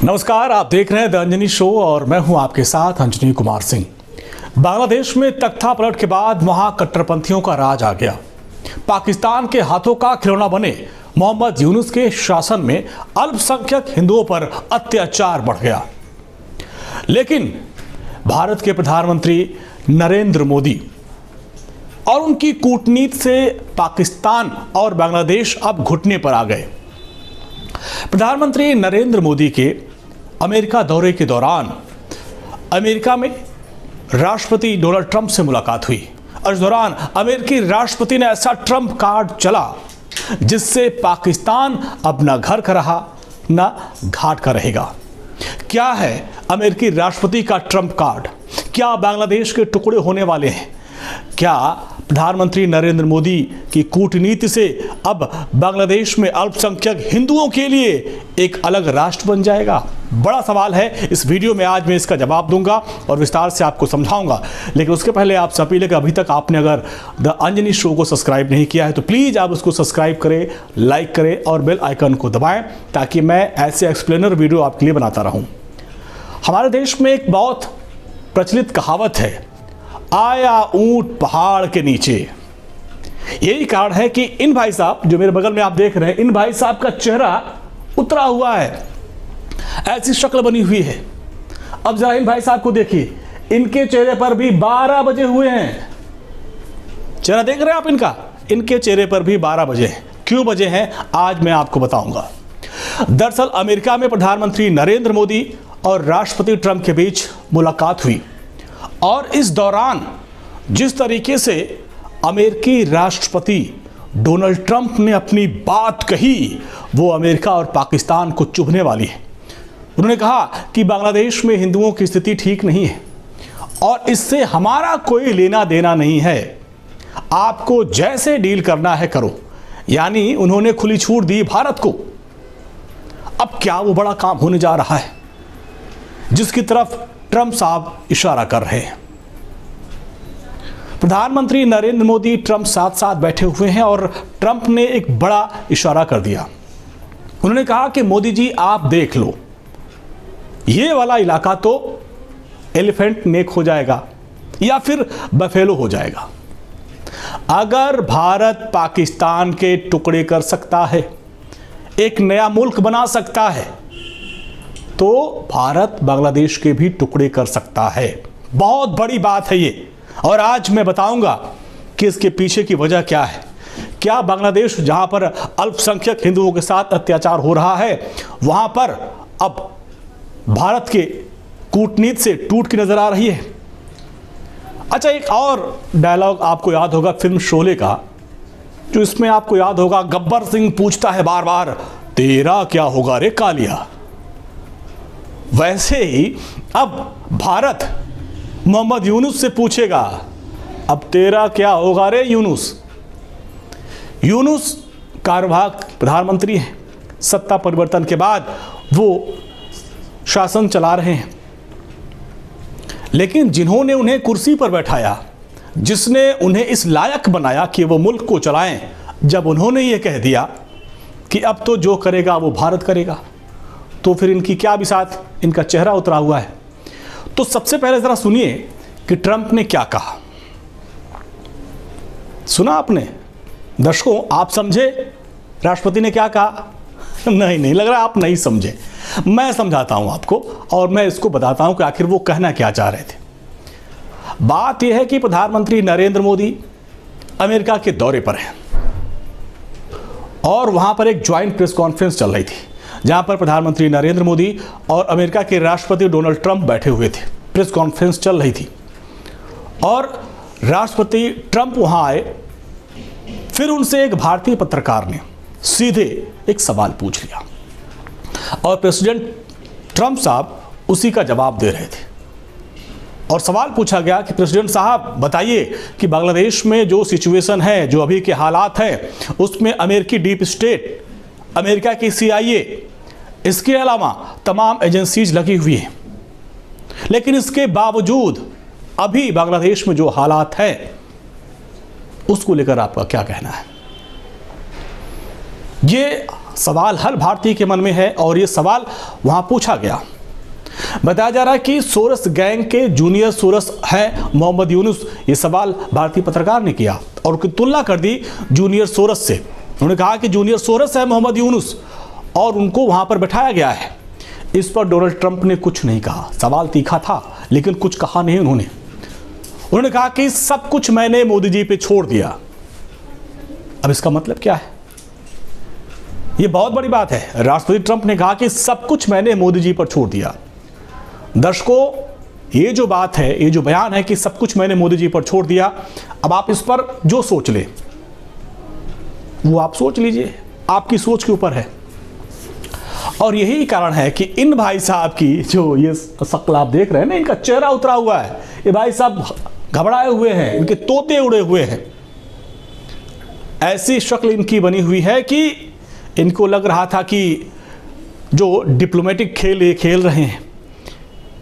नमस्कार, आप देख रहे हैं द अंजनी शो और मैं हूं आपके साथ अंजनी कुमार सिंह। बांग्लादेश में तख्ता पलट के बाद वहां कट्टरपंथियों का राज आ गया। पाकिस्तान के हाथों का खिलौना बने मोहम्मद यूनुस के शासन में अल्पसंख्यक हिंदुओं पर अत्याचार बढ़ गया। लेकिन भारत के प्रधानमंत्री नरेंद्र मोदी और उनकी कूटनीति से पाकिस्तान और बांग्लादेश अब घुटने पर आ गए। प्रधानमंत्री नरेंद्र मोदी के अमेरिका दौरे के दौरान अमेरिका में राष्ट्रपति डोनाल्ड ट्रंप से मुलाकात हुई और इस दौरान अमेरिकी राष्ट्रपति ने ऐसा ट्रंप कार्ड चला जिससे पाकिस्तान अब न घर का रहा न घाट का रहेगा। क्या है अमेरिकी राष्ट्रपति का ट्रंप कार्ड? क्या बांग्लादेश के टुकड़े होने वाले हैं? क्या प्रधानमंत्री नरेंद्र मोदी की कूटनीति से अब बांग्लादेश में अल्पसंख्यक हिंदुओं के लिए एक अलग राष्ट्र बन जाएगा? बड़ा सवाल है। इस वीडियो में आज मैं इसका जवाब दूंगा और विस्तार से आपको समझाऊंगा। लेकिन उसके पहले आपसे अपील है कि अभी तक आपने अगर द अंजनी शो को सब्सक्राइब नहीं किया है तो प्लीज़ आप उसको सब्सक्राइब करें, लाइक करें और बेल आइकन को दबाएं ताकि मैं ऐसे एक्सप्लेनर वीडियो आपके लिए बनाता रहूँ। हमारे देश में एक बहुत प्रचलित कहावत है, आया ऊंट पहाड़ के नीचे। यही कारण है कि इन भाई साहब जो मेरे बगल में आप देख रहे हैं, इन भाई साहब का चेहरा उतरा हुआ है, ऐसी शक्ल बनी हुई है। अब जरा इन भाई साहब को देखिए, इनके चेहरे पर भी 12 बजे हुए हैं। चेहरा देख रहे हैं आप इनका? इनके चेहरे पर भी 12 बजे हैं। क्यों बजे हैं आज मैं आपको बताऊंगा। दरअसल अमेरिका में प्रधानमंत्री नरेंद्र मोदी और राष्ट्रपति ट्रंप के बीच मुलाकात हुई और इस दौरान जिस तरीके से अमेरिकी राष्ट्रपति डोनाल्ड ट्रंप ने अपनी बात कही वो अमेरिका और पाकिस्तान को चुभने वाली है। उन्होंने कहा कि बांग्लादेश में हिंदुओं की स्थिति ठीक नहीं है और इससे हमारा कोई लेना देना नहीं है, आपको जैसे डील करना है करो। यानी उन्होंने खुली छूट दी भारत को। अब क्या वो बड़ा काम होने जा रहा है जिसकी तरफ ट्रंप साहब इशारा कर रहे हैं? प्रधानमंत्री नरेंद्र मोदी ट्रंप साथ साथ बैठे हुए हैं और ट्रंप ने एक बड़ा इशारा कर दिया। उन्होंने कहा कि मोदी जी आप देख लो, ये वाला इलाका तो एलिफेंट नेक हो जाएगा या फिर बफेलो हो जाएगा। अगर भारत पाकिस्तान के टुकड़े कर सकता है, एक नया मुल्क बना सकता है, तो भारत बांग्लादेश के भी टुकड़े कर सकता है। बहुत बड़ी बात है ये और आज मैं बताऊंगा कि इसके पीछे की वजह क्या है। क्या बांग्लादेश जहां पर अल्पसंख्यक हिंदुओं के साथ अत्याचार हो रहा है वहां पर अब भारत के कूटनीति से टूट की नजर आ रही है? अच्छा, एक और डायलॉग आपको याद होगा फिल्म शोले का, जो इसमें आपको याद होगा गब्बर सिंह पूछता है बार बार, तेरा क्या होगा रे कालिया। वैसे ही अब भारत मोहम्मद यूनुस से पूछेगा, अब तेरा क्या होगा रे यूनुस। यूनुस कार्यवाहक प्रधानमंत्री हैं, सत्ता परिवर्तन के बाद वो शासन चला रहे हैं। लेकिन जिन्होंने उन्हें कुर्सी पर बैठाया, जिसने उन्हें इस लायक बनाया कि वो मुल्क को चलाएं, जब उन्होंने ये कह दिया कि अब तो जो करेगा वो भारत करेगा, तो फिर इनकी क्या बिसात, इनका चेहरा उतरा हुआ है। तो सबसे पहले जरा सुनिए कि ट्रंप ने क्या कहा। सुना आपने? दर्शकों, आप समझे राष्ट्रपति ने क्या कहा? नहीं, लग रहा आप नहीं समझे। मैं समझाता हूं आपको और मैं इसको बताता हूं कि आखिर वो कहना क्या चाह रहे थे। बात यह है कि प्रधानमंत्री नरेंद्र मोदी अमेरिका के दौरे पर हैं और वहां पर एक ज्वाइंट प्रेस कॉन्फ्रेंस चल रही थी जहां पर प्रधानमंत्री नरेंद्र मोदी और अमेरिका के राष्ट्रपति डोनाल्ड ट्रंप बैठे हुए थे। प्रेस कॉन्फ्रेंस चल रही थी और राष्ट्रपति ट्रंप वहां आए। फिर उनसे एक भारतीय पत्रकार ने सीधे एक सवाल पूछ लिया और प्रेसिडेंट ट्रंप साहब उसी का जवाब दे रहे थे। और सवाल पूछा गया कि प्रेसिडेंट साहब बताइए कि बांग्लादेश में जो सिचुएशन है, जो अभी के हालात हैं, उसमें अमेरिकी डीप स्टेट, अमेरिका की CIA, इसके अलावा तमाम एजेंसीज लगी हुई हैं। लेकिन इसके बावजूद अभी बांग्लादेश में जो हालात हैं उसको लेकर आपका क्या कहना है? ये सवाल हर भारतीय के मन में है और ये सवाल वहां पूछा गया। बताया जा रहा है कि सोरस गैंग के जूनियर सोरस हैं मोहम्मद यूनुस। ये सवाल भारतीय पत्रकार ने किया और उसकी तुलना कर दी जूनियर सोरस से। उन्होंने कहा कि जूनियर सोरस है मोहम्मद यूनुस और उनको वहां पर बैठाया गया है। इस पर डोनाल्ड ट्रंप ने कुछ नहीं कहा। सवाल तीखा था लेकिन कुछ कहा नहीं उन्होंने कहा कि सब कुछ मैंने मोदी जी पे छोड़ दिया। अब इसका मतलब क्या है? यह बहुत बड़ी बात है। राष्ट्रपति ट्रंप ने कहा कि सब कुछ मैंने मोदी जी पर छोड़ दिया। दर्शकों, ये जो बात है, ये जो बयान है कि सब कुछ मैंने मोदी जी पर छोड़ दिया, अब आप इस पर जो सोच ले वो आप सोच लीजिए, आपकी सोच के ऊपर है। और यही कारण है कि इन भाई साहब की जो ये शक्ल आप देख रहे हैं ना, इनका चेहरा उतरा हुआ है। ये भाई साहब घबराए हुए हैं, इनके तोते उड़े हुए हैं। ऐसी शक्ल इनकी बनी हुई है कि इनको लग रहा था कि जो डिप्लोमेटिक खेल ये खेल रहे हैं,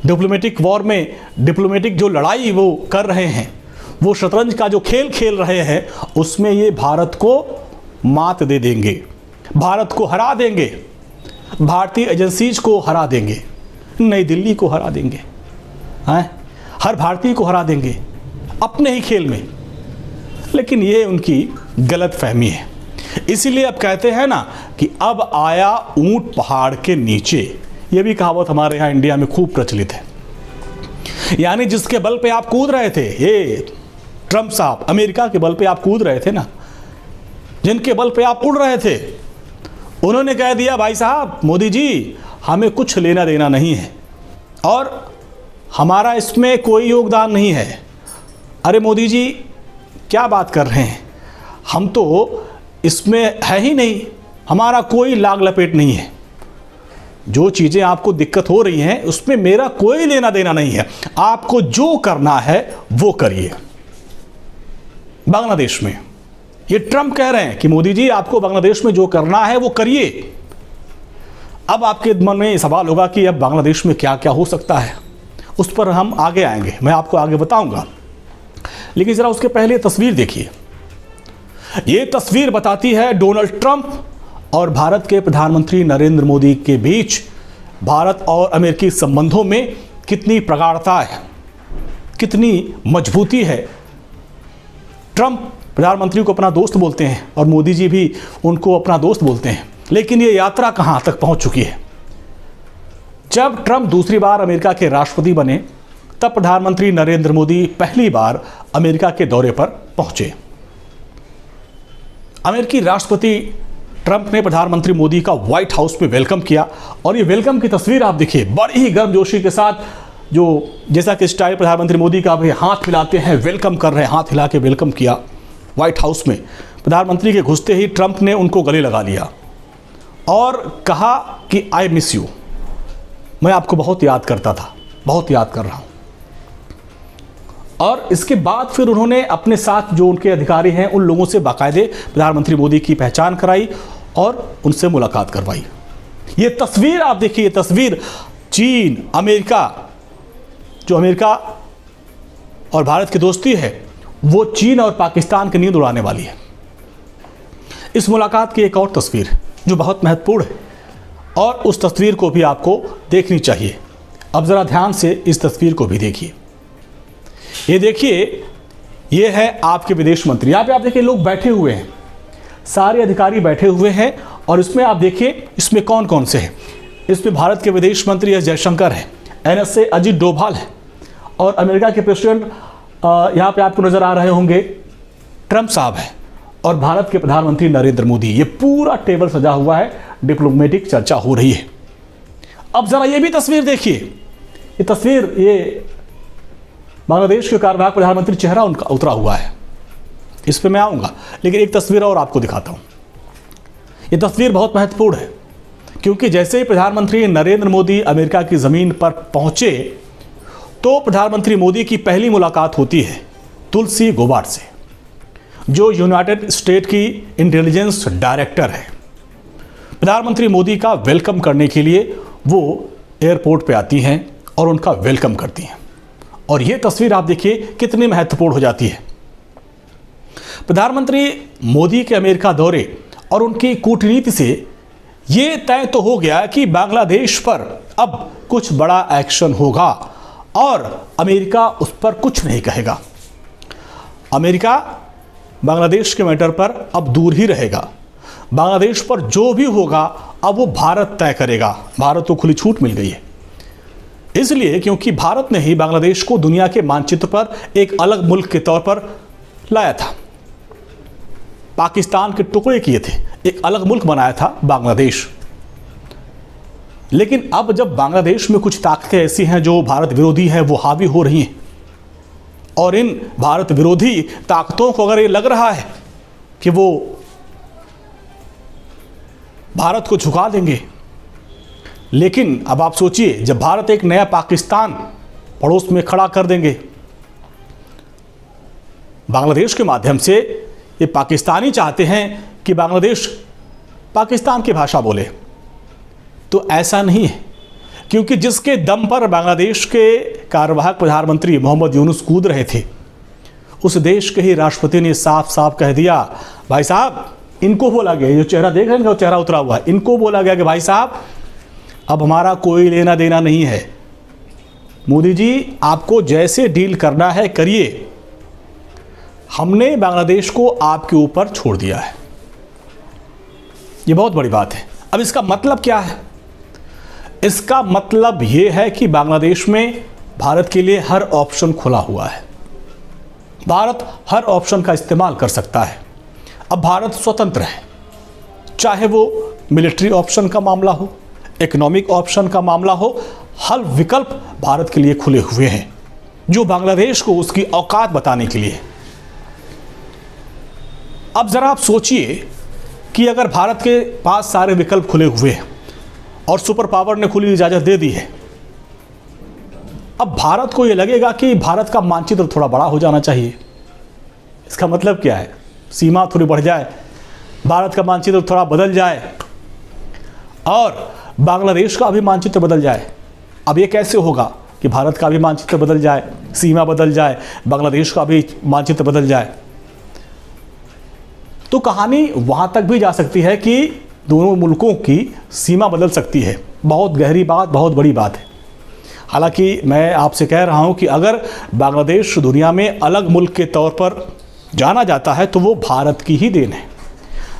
डिप्लोमेटिक वॉर में डिप्लोमेटिक जो लड़ाई वो कर रहे हैं, वो शतरंज का जो खेल खेल रहे हैं, उसमें ये भारत को मात दे देंगे, भारत को हरा देंगे, भारतीय एजेंसीज को हरा देंगे, नई दिल्ली को हरा देंगे, हर भारतीय को हरा देंगे अपने ही खेल में। लेकिन ये उनकी गलत फहमी है। इसीलिए अब कहते हैं ना कि अब आया ऊंट पहाड़ के नीचे। ये भी कहावत हमारे यहाँ इंडिया में खूब प्रचलित है। यानी जिसके बल पे आप कूद रहे थे, ये ट्रंप साहब अमेरिका के बल पे आप कूद रहे थे ना, जिनके बल पे आप उड़ रहे थे, उन्होंने कह दिया भाई साहब मोदी जी हमें कुछ लेना देना नहीं है और हमारा इसमें कोई योगदान नहीं है। अरे मोदी जी क्या बात कर रहे हैं, हम तो इसमें है ही नहीं, हमारा कोई लाग लपेट नहीं है। जो चीज़ें आपको दिक्कत हो रही हैं उसमें मेरा कोई लेना देना नहीं है। आपको जो करना है वो करिए। बांग्लादेश में ये ट्रंप कह रहे हैं कि मोदी जी आपको बांग्लादेश में जो करना है वो करिए। अब आपके मन में सवाल होगा कि अब बांग्लादेश में क्या क्या हो सकता है, उस पर हम आगे आएंगे, मैं आपको आगे बताऊंगा। लेकिन जरा उसके पहले तस्वीर देखिए। ये तस्वीर बताती है डोनाल्ड ट्रंप और भारत के प्रधानमंत्री नरेंद्र मोदी के बीच भारत और अमेरिकी संबंधों में कितनी प्रगाढ़ता है, कितनी मजबूती है। ट्रंप प्रधानमंत्री को अपना दोस्त बोलते हैं और मोदी जी भी उनको अपना दोस्त बोलते हैं। लेकिन ये यात्रा कहां तक पहुंच चुकी है? जब ट्रंप दूसरी बार अमेरिका के राष्ट्रपति बने तब प्रधानमंत्री नरेंद्र मोदी पहली बार अमेरिका के दौरे पर पहुंचे। अमेरिकी राष्ट्रपति ट्रंप ने प्रधानमंत्री मोदी का व्हाइट हाउस में वेलकम किया और ये वेलकम की तस्वीर आप देखिए, बड़ी ही गर्मजोशी के साथ, जो जैसा कि स्टाइल प्रधानमंत्री मोदी का भी हाथ मिलाते हैं, वेलकम कर रहे हैं, हाथ हिला के वेलकम किया व्हाइट हाउस में। प्रधानमंत्री के घुसते ही ट्रंप ने उनको गले लगा लिया और कहा कि आई मिस यू, मैं आपको बहुत याद करता था, बहुत याद कर रहा हूं। और इसके बाद फिर उन्होंने अपने साथ जो उनके अधिकारी हैं उन लोगों से बाकायदे प्रधानमंत्री मोदी की पहचान कराई और उनसे मुलाकात करवाई। ये तस्वीर आप देखिए, ये तस्वीर चीन, अमेरिका, जो अमेरिका और भारत की दोस्ती है वो चीन और पाकिस्तान की नींद उड़ाने वाली है। इस मुलाकात की एक और तस्वीर जो बहुत महत्वपूर्ण है और उस तस्वीर को भी आपको देखनी चाहिए। अब ज़रा ध्यान से इस तस्वीर को भी देखिए। ये देखिए, ये है आपके विदेश मंत्री। यहाँ पे आप देखिए लोग बैठे हुए हैं, सारे अधिकारी बैठे हुए हैं और इसमें आप देखिए इसमें कौन कौन से हैं। इसमें भारत के विदेश मंत्री एस जयशंकर हैं, NSA अजीत डोभाल है और अमेरिका के प्रेसिडेंट यहाँ पे आपको नजर आ रहे होंगे ट्रंप साहब हैं और भारत के प्रधानमंत्री नरेंद्र मोदी। ये पूरा टेबल सजा हुआ है, डिप्लोमेटिक चर्चा हो रही है। अब जरा ये भी तस्वीर देखिए, ये तस्वीर, ये बांग्लादेश के कार्यवाहक प्रधानमंत्री चेहरा उनका उतरा हुआ है, इस पे मैं आऊंगा। लेकिन एक तस्वीर और आपको दिखाता हूं। ये तस्वीर बहुत महत्वपूर्ण है क्योंकि जैसे ही प्रधानमंत्री नरेंद्र मोदी अमेरिका की जमीन पर पहुंचे तो प्रधानमंत्री मोदी की पहली मुलाकात होती है तुलसी गोबार्ड से, जो यूनाइटेड स्टेट की इंटेलिजेंस डायरेक्टर है। प्रधानमंत्री मोदी का वेलकम करने के लिए वो एयरपोर्ट पे आती हैं और उनका वेलकम करती हैं। और ये तस्वीर आप देखिए कितनी महत्वपूर्ण हो जाती है। प्रधानमंत्री मोदी के अमेरिका दौरे और उनकी कूटनीति से ये तय तो हो गया कि बांग्लादेश पर अब कुछ बड़ा एक्शन होगा और अमेरिका उस पर कुछ नहीं कहेगा। अमेरिका बांग्लादेश के मैटर पर अब दूर ही रहेगा। बांग्लादेश पर जो भी होगा अब वो भारत तय करेगा। भारत को खुली छूट मिल गई है, इसलिए क्योंकि भारत ने ही बांग्लादेश को दुनिया के मानचित्र पर एक अलग मुल्क के तौर पर लाया था। पाकिस्तान के टुकड़े किए थे, एक अलग मुल्क बनाया था बांग्लादेश। लेकिन अब जब बांग्लादेश में कुछ ताकतें ऐसी हैं जो भारत विरोधी हैं, वो हावी हो रही हैं, और इन भारत विरोधी ताकतों को अगर ये लग रहा है कि वो भारत को झुका देंगे, लेकिन अब आप सोचिए, जब भारत एक नया पाकिस्तान पड़ोस में खड़ा कर देंगे बांग्लादेश के माध्यम से, ये पाकिस्तानी चाहते हैं कि बांग्लादेश पाकिस्तान की भाषा बोले, तो ऐसा नहीं है। क्योंकि जिसके दम पर बांग्लादेश के कार्यवाहक प्रधानमंत्री मोहम्मद यूनुस कूद रहे थे, उस देश के ही राष्ट्रपति ने साफ साफ कह दिया, भाई साहब, इनको बोला गया, जो चेहरा देख रहे हैं, चेहरा उतरा हुआ है, इनको बोला गया कि भाई साहब अब हमारा कोई लेना देना नहीं है। मोदी जी, आपको जैसे डील करना है करिए, हमने बांग्लादेश को आपके ऊपर छोड़ दिया है। ये बहुत बड़ी बात है। अब इसका मतलब क्या है? इसका मतलब ये है कि बांग्लादेश में भारत के लिए हर ऑप्शन खुला हुआ है। भारत हर ऑप्शन का इस्तेमाल कर सकता है। अब भारत स्वतंत्र है, चाहे वो मिलिट्री ऑप्शन का मामला हो, इकोनॉमिक ऑप्शन का मामला हो, हर विकल्प भारत के लिए खुले हुए हैं, जो बांग्लादेश को उसकी औकात बताने के लिए। अब जरा आप सोचिए कि अगर भारत के पास सारे विकल्प खुले हुए हैं और सुपर पावर ने खुली इजाजत दे दी है, अब भारत को यह लगेगा कि भारत का मानचित्र थोड़ा बड़ा हो जाना चाहिए। इसका मतलब क्या है? सीमा थोड़ी बढ़ जाए, भारत का मानचित्र थोड़ा बदल जाए और बांग्लादेश का भी मानचित्र बदल जाए। अब ये कैसे होगा कि भारत का भी मानचित्र बदल जाए, सीमा बदल जाए, बांग्लादेश का भी मानचित्र बदल जाए? तो कहानी वहां तक भी जा सकती है कि दोनों मुल्कों की सीमा बदल सकती है। बहुत गहरी बात, बहुत बड़ी बात है। हालांकि मैं आपसे कह रहा हूं कि अगर बांग्लादेश दुनिया में अलग मुल्क के तौर पर जाना जाता है तो वो भारत की ही देन है।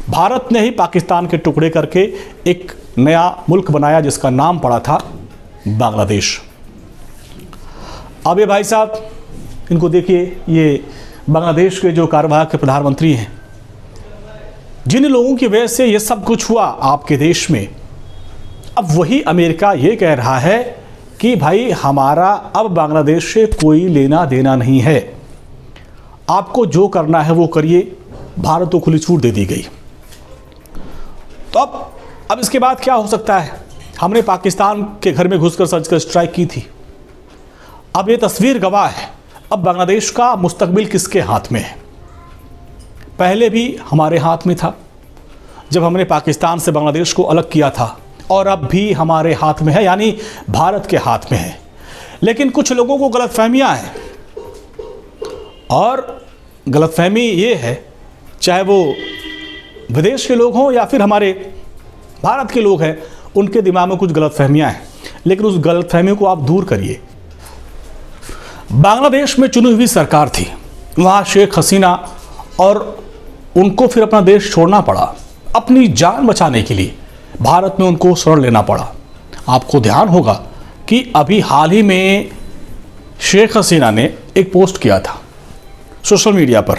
भारत ने ही पाकिस्तान के टुकड़े करके एक नया मुल्क बनाया जिसका नाम पड़ा था बांग्लादेश। अब ये भाई साहब, इनको देखिए, ये बांग्लादेश के जो कार्यवाहक प्रधानमंत्री हैं, जिन लोगों की वजह से ये सब कुछ हुआ आपके देश में, अब वही अमेरिका ये कह रहा है कि भाई हमारा अब बांग्लादेश से कोई लेना देना नहीं है, आपको जो करना है वो करिए, भारत को खुली छूट दे दी गई। तो अब इसके बाद क्या हो सकता है? हमने पाकिस्तान के घर में घुसकर सर्जिकल स्ट्राइक की थी। अब ये तस्वीर गवाह है, अब बांग्लादेश का मुस्तकबिल किसके हाथ में है? पहले भी हमारे हाथ में था जब हमने पाकिस्तान से बांग्लादेश को अलग किया था, और अब भी हमारे हाथ में है, यानी भारत के हाथ में है। लेकिन कुछ लोगों को गलतफहमियां हैं, और गलतफहमी ये है, चाहे वो विदेश के लोग हों या फिर हमारे भारत के लोग हैं, उनके दिमाग में कुछ गलतफहमियां हैं, लेकिन उस गलतफहमी को आप दूर करिए। बांग्लादेश में चुनी हुई सरकार थी, वहाँ शेख हसीना, और उनको फिर अपना देश छोड़ना पड़ा अपनी जान बचाने के लिए। भारत में उनको शरण लेना पड़ा। आपको ध्यान होगा कि अभी हाल ही में शेख हसीना ने एक पोस्ट किया था सोशल मीडिया पर,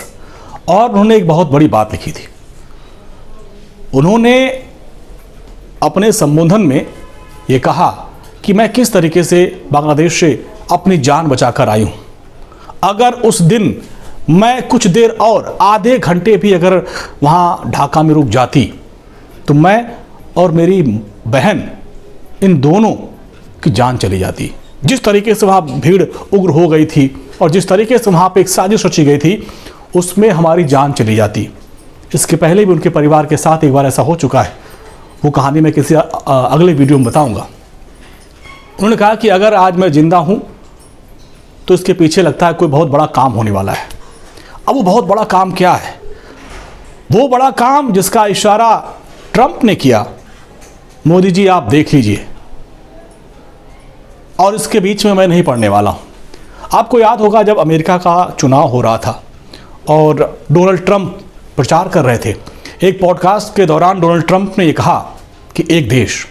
और उन्होंने एक बहुत बड़ी बात लिखी थी। उन्होंने अपने संबोधन में ये कहा कि मैं किस तरीके से बांग्लादेश से अपनी जान बचाकर आई हूँ। अगर उस दिन मैं कुछ देर और आधे घंटे भी अगर वहाँ ढाका में रुक जाती तो मैं और मेरी बहन, इन दोनों की जान चली जाती। जिस तरीके से वहाँ भीड़ उग्र हो गई थी और जिस तरीके से वहाँ पे एक साजिश रची गई थी, उसमें हमारी जान चली जाती। इसके पहले भी उनके परिवार के साथ एक बार ऐसा हो चुका है, वो कहानी मैं किसी अगले वीडियो में बताऊंगा। उन्होंने कहा कि अगर आज मैं जिंदा हूं तो इसके पीछे लगता है कोई बहुत बड़ा काम होने वाला है। अब वो बहुत बड़ा काम क्या है? वो बड़ा काम जिसका इशारा ट्रंप ने किया मोदी जी आप देख लीजिए, और इसके बीच में मैं नहीं पढ़ने वाला हूँ। आपको याद होगा जब अमेरिका का चुनाव हो रहा था और डोनाल्ड ट्रंप प्रचार कर रहे थे, एक पॉडकास्ट के दौरान डोनाल्ड ट्रंप ने ये कहा कि एक देश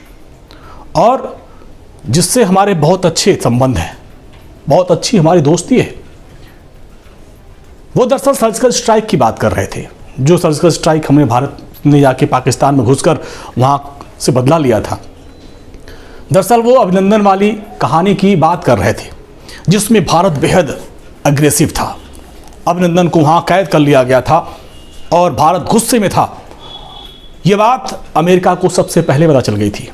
और जिससे हमारे बहुत अच्छे संबंध हैं, बहुत अच्छी हमारी दोस्ती है, वो दरअसल सर्जिकल स्ट्राइक की बात कर रहे थे। जो सर्जिकल स्ट्राइक हमने भारत ने जाके पाकिस्तान में घुसकर वहाँ से बदला लिया था, दरअसल वो अभिनंदन वाली कहानी की बात कर रहे थे जिसमें भारत बेहद अग्रेसिव था। अभिनंदन को वहाँ कैद कर लिया गया था और भारत गुस्से में था। ये बात अमेरिका को सबसे पहले पता चल गई थी,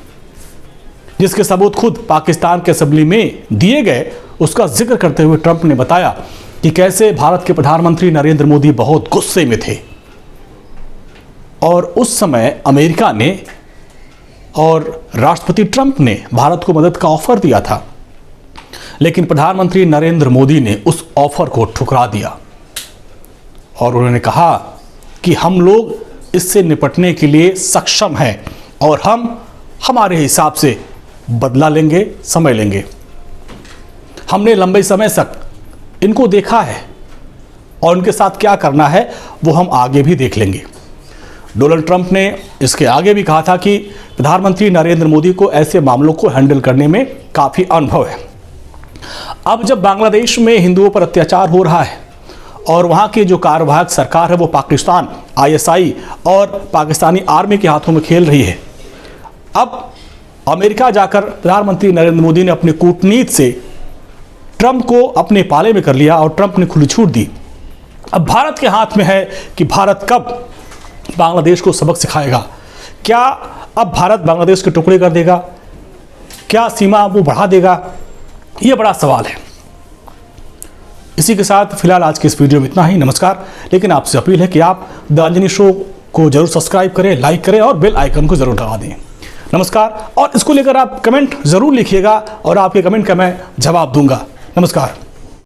जिसके सबूत खुद पाकिस्तान के असेंबली में दिए गए। उसका जिक्र करते हुए ट्रंप ने बताया कि कैसे भारत के प्रधानमंत्री नरेंद्र मोदी बहुत गुस्से में थे और उस समय अमेरिका ने और राष्ट्रपति ट्रंप ने भारत को मदद का ऑफर दिया था, लेकिन प्रधानमंत्री नरेंद्र मोदी ने उस ऑफर को ठुकरा दिया और उन्होंने कहा कि हम लोग इससे निपटने के लिए सक्षम हैं और हम हमारे हिसाब से बदला लेंगे, समय लेंगे। हमने लंबे समय तक इनको देखा है और उनके साथ क्या करना है वो हम आगे भी देख लेंगे। डोनाल्ड ट्रंप ने इसके आगे भी कहा था कि प्रधानमंत्री नरेंद्र मोदी को ऐसे मामलों को हैंडल करने में काफ़ी अनुभव है। अब जब बांग्लादेश में हिंदुओं पर अत्याचार हो रहा है और वहाँ की जो कार्यवाहक सरकार है वो पाकिस्तान, आईएसआई और पाकिस्तानी आर्मी के हाथों में खेल रही है, अब अमेरिका जाकर प्रधानमंत्री नरेंद्र मोदी ने अपने कूटनीति से ट्रंप को अपने पाले में कर लिया और ट्रंप ने खुली छूट दी। अब भारत के हाथ में है कि भारत कब बांग्लादेश को सबक सिखाएगा। क्या अब भारत बांग्लादेश के टुकड़े कर देगा? क्या सीमा वो बढ़ा देगा? ये बड़ा सवाल है। इसी के साथ फिलहाल आज के इस वीडियो में इतना ही। नमस्कार। लेकिन आपसे अपील है कि आप द अंजनी शो को जरूर सब्सक्राइब करें, लाइक करें और बेल आइकन को जरूर दबा दें। नमस्कार। और इसको लेकर आप कमेंट जरूर लिखिएगा और आपके कमेंट का मैं जवाब दूंगा। नमस्कार।